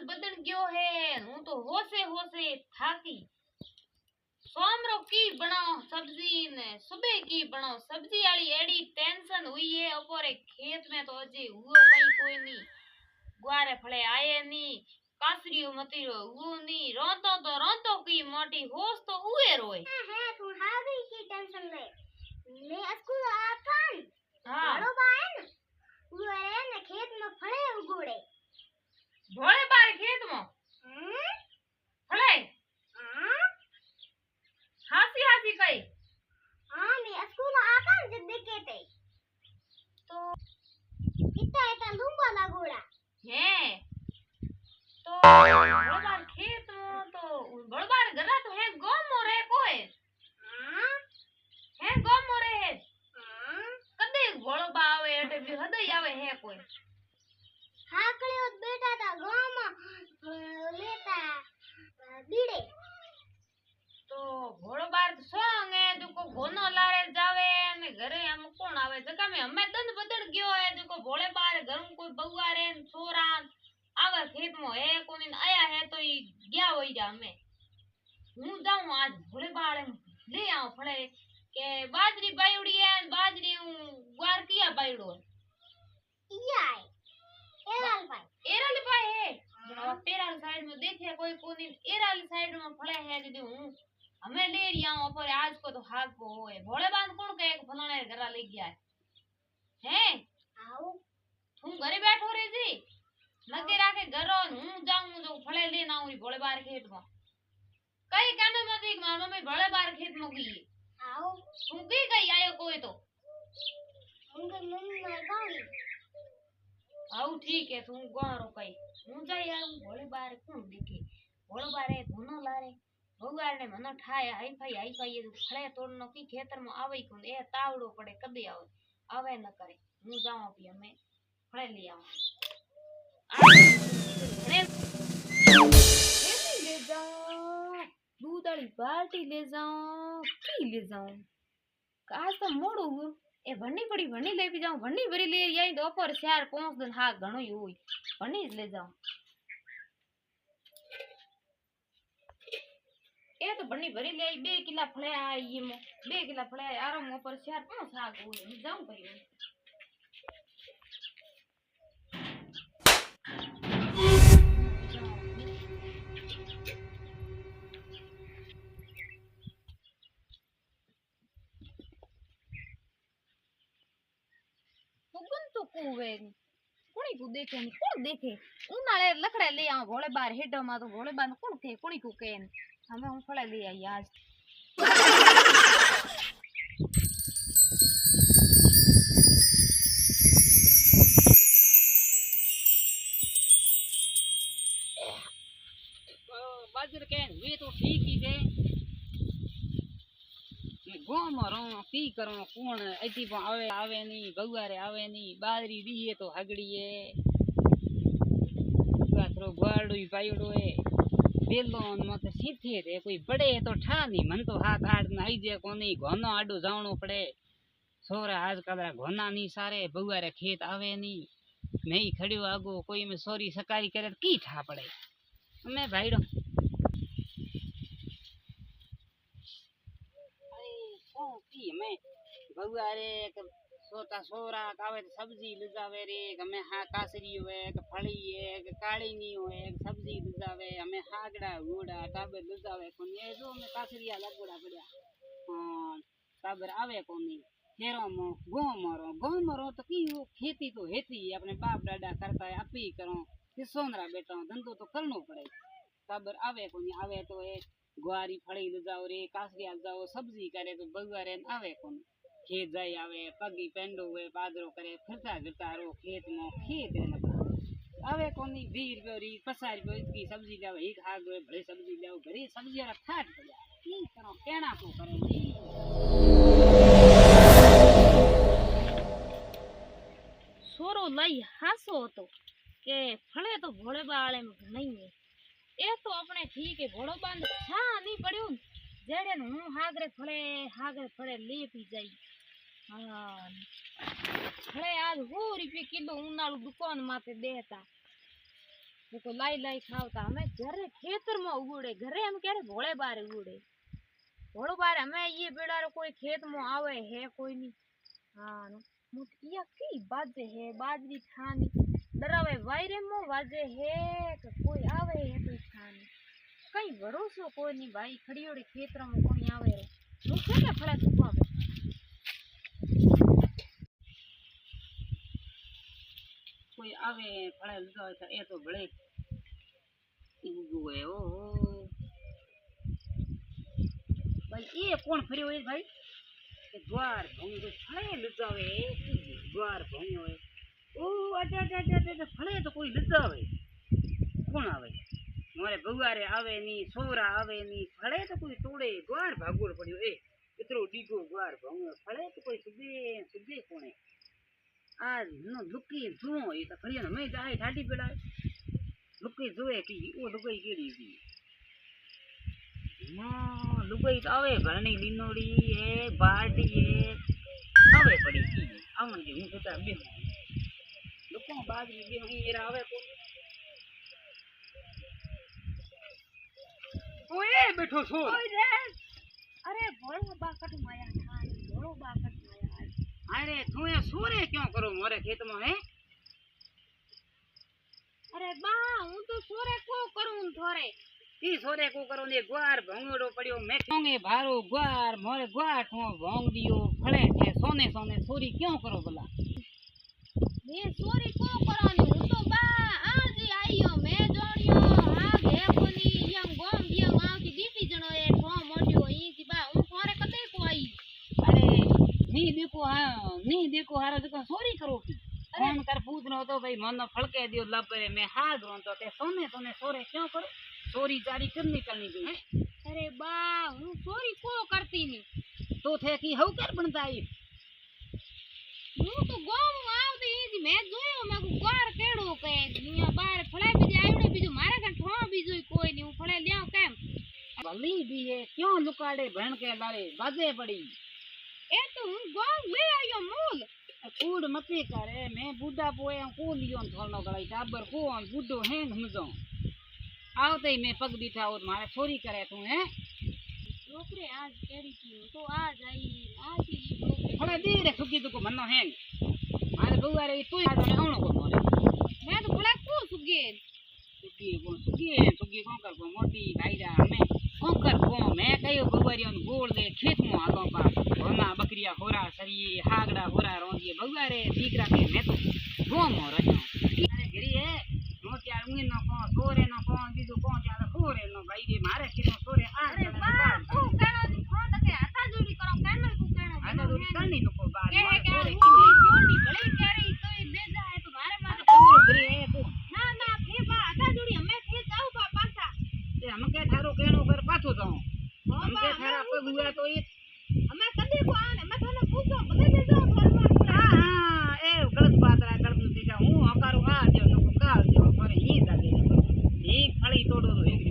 बदन गयो है हूं तो होसे होसे थाकी सोमरो की बनाओ सब्जी ने सुबह की बनाओ सब्जी वाली एडी टेंशन हुई है ऊपर खेत में तो अजे हुओ कहीं कोई नहीं गुआरे फले आए नहीं कासरियो मतीरो वो नहीं रोतो की मोटी होश तो उए रोए है तू हावी की टेंशन ले मैं स्कूल आपान हां बड़ो बान वो है ने खेत में फले उगोड़े भोले बार खेत में फले हां हासी हासी कई हां मैं स्कूल आपान जब देखे थे तो कितना इतना लंबा लागोड़ा है तो बड़बार खेत में तो बड़बार गरा तो है गो मोरे कोई हां है गो मोरे है हां कदे बड़बा आवे એટલે બી હદય આવે હે કોઈ हाकड़ियो बेटा था गांव में लेता बीड़े तो बड़बार सोंग है जो को गोनो लारे जावे ने घरे हम कोण आवे जका में हमें दन बदन गयो है जो को भोले बार घर में कोई बउआ रे छोरा आवे खेत में है कोनी आया है तो ई गया होई जा हमें हूं जाऊं आज भोले बार ले आऊं फड़े के बाजरी बायुड़ी है बाजरी गुआर किया बायुड़ो इया है एराल भाई है जो पेराल साइड में देखे कोई कोनी एराल साइड में फड़े है दीदी हूं हमें ले रिया हूं पर आज को तो हाथ को होए भोले बांध कौन कहे फलाने घरा ले गया है आओ तुम घरे बैठो रे जी लगे राखे घरो हूं जाऊं जो फले लेना आऊं भोले बार खेत में कई कहने में देख मां मम्मी भोले बार खेत में गई आओ तुम की गई आयो कोई तो उनके मम्मी मार गाड़ी आऊ ठीक है तुम गोरो कई हूं जाई आऊं भोले बार कौन देखे भोले बारे धोनो लारे भगवान ने मनो ठाया हाई फाई ये फले तोड़नो की खेतर में आवे कोन ए तावड़ो पड़े कदे आवे न करे हूं जाऊं भी हमें फले ले आऊं ले जाऊं दूध वाली बाल्टी ले जाऊं की ले जाऊं आज तो मोड़ो हुओ ए वन्नी पड़ी वन्नी ले भी जाऊं वन्नी भरी ले आई दोपहर 4-5 दिन हा घणो ही होई वन्नी ले जाऊं ए तो बन्नी भरी ले आई 2 किला फले आई ये मो 2 किला फले आई आराम ऊपर 4-5 साग होई जाऊं पड़ी तो कुवे कोणी को देखे नहीं कौन देखे उनाले लकड़े ले आ भोले बार हेडो मा तो भोले बार कौन के कोणी को के हमें हम फड़े ले आई आज बाजर के वे तो ठीक ही है गाँव में रो की करो कौन ऐसी आवे आवे नहीं बउआरे आवे नहीं बाजरी दी है तो हगड़ी है थोड़ा ग्वाड़ो ही पाइड़ो है बेलो मत सीथे रे कोई बड़े तो ठा नहीं मन तो हाथ आड़ न आई जे कोनी घोनो आडो जावणो पड़े सोरा आज कदरा घोना नहीं सारे बउआरे खेत आवे नहीं मैं ही खड़ियो आगो कोई में सोरी सकारी करे तो की ठा पड़े मैं भाईड़ो में बउआरे सोता सोरा कावे सब्जी ले जावे रे हमें हा कासरी होए के फली है के काली नी होए सब्जी ले जावे हमें हागड़ा घोड़ा टाबर ले जावे कोनी जो में कासरिया लगोड़ा पड़या हां टाबर आवे कोनी हेरो मो गो मरो तो की हो खेती तो हेती अपने बाप दादा करता है अपी करो किसोनरा बेटा धंधो तो करनो पड़े टाबर आवे कोनी आवे तो ए गुआरी फड़ी ले जाओ रे कासरिया जाओ सब्जी करे तो बउआरे आवे कोनी खेत जाई आवे पगी पेंडो हुए बादरो करे फिरता रो खेत में खेत आवे कोनी 20 रुपया 50 रुपया की सब्जी लाओ एक हाथ हुए बड़े सब्जी लाओ घरे सब्जी वाला फाट पड़ा की करो केना को करे सोरो लई हासो तो के फले तो भोले बाले में नहीं है ए तो अपने ठीक है भोलो बांध छा नहीं पड़ियो जेड़े हूं हागरे फले ले पी जाई हां फले आज 100 रुपया किलो उनाळू दुकान माते देता લોકો લાઈ લાઈ ખાવતા અમે ઘરે ખેતરમાં ઉગડે ઘરે એમ ક્યારે ભોળે બાર ઉગડે ભોળો બાર અમે ये बेड़ारो कोई खेत में आवे है कोई नहीं हाँ मुठिया की बाजे है बाजरी खानी डरावे वायरे में वाजे है कि कोई आवे है कोई खानी कई भरोसो कोई नहीं भाई खड़ियोड़ी खेतर में कोई आवे है मुझे क्या फड़ा सुबह में કોઈ આવે ફળે લીધો હોય તો એ તો ભલે ઊંઘું હોય ઓહો ભાઈ એ કોણ ફર્યો હોય ભાઈ કે દ્વાર ભંગ ફળે લીધા હોય દ્વાર ભંગ હોય ઓ આજા આજા આજા ફળે તો કોઈ લીધા હોય કોણ આવે મારે ભગવારે આવે ની સોરા આવે ની ફળે તો કોઈ તોડે દ્વાર ભાગોળ પડ્યો એ એટલો ડીગો દ્વાર ભંગ ફળે તો કોઈ સુબે સુબે કોણે આ નો લુકી જુઓ એ તો ખડીને મેં જાય ઠાડી પેલા લુકી જોવે કે ઓ લુકાઈ કેડી હતી ના લુકાઈ તો આવે ઘરની લીનોડી એ બાટી એ આવે પડી કી આવણ કે હું કહેતા બે લોકો બાજરી બે અહીં આવે કોઈ એ બેઠો છો ओए रे अरे भोळो बाकट माया था भोळो बाकट माया अरे तू ये सोरे क्यों करो मोरे खेत में है अरे बा हूं तो सोरे को करूं थोरे ती सोरे को करो ने ग्वार भंगड़ो पड़ियो मैं क्योंगे भारो ग्वार मोरे ग्वार ठो भंग दियो फळे के सोने सोने सोरी क्यों करो भला मैं सोरी को करानी हूं तो बा आज ही आईयो मैं जोड़ियो आ घे कोनी यंग गोम दियो आवती दीटी जणो ए ठो मोड्यो ई जी बा हूं थोरे कते को आई अरे नी देखो हारा जो सोरी करो की फोन कर पूछनो तो भाई मन फड़के दियो लपरे मैं हाथ रो तो ते सोने सोने सोरे क्यों करो सोरी जारी करनी करनी भी है अरे बा हूं सोरी को करती नी तो थे की हउ कर बनता है हूं तो गोम आवती ई जी मैं जोयो मैं को ग्वार केड़ो के दुनिया बाहर फळे बीजे आवडे बीजो मारे का ठो बीजो कोई नी हूं फळे ल्याव केम भली भी है क्यों लुकाड़े भण के लारे बाजे पड़ी ए तो हूं गोम ले आयो मूल कूड़ मती करे मैं बूढ़ा पोए को लियो थोड़नो गलाई टाबर को बूढ़ो है समझो आवते ही मैं पग बीठा और मारे चोरी करे तू है छोकरे आज केड़ी की तो आज आई आज ही छोकरे थोड़ा देर सुकी तो को मनो है मारे बउआ रे तू आज ने आवणो को मोरे मैं तो भला को सुगे सुकी को कर को मोटी भाईरा मैं को कर को मैं कयो बउआरियो ने गोल दे खेत में आलो पा होना बकरिया होरा सरी हागड़ा होरा रोंदी बउआ रे दीकरा के मैं तो गो मोर अरे गिरी है मोटिया उन न को सोरे न को बीजो को चाल सोरे न भाई रे मारे खेत सोरे आ अरे बा को केनो दी फोन तके हाथा जोड़ी करो केनो को केनो आना दूरी करनी नको बात के मारे के सोरे गोली भले केरी तो ले जाए तो मारे मारे पूरो गिरी है तू ना ना फे बा हाथा जोड़ी हमें थे जाऊ बा पासा ते हम के थारो केनो कर पाछो जाऊं हम के थारा पग हुआ तो ये हमें कदी को आने मैं तने पूछो बदे ले जाओ घर में हां ए गलत बात रा कर दूती जा हूं हकारो आ जो नको काल जो पर ही जागे एक फड़ी तोड़ो तो एक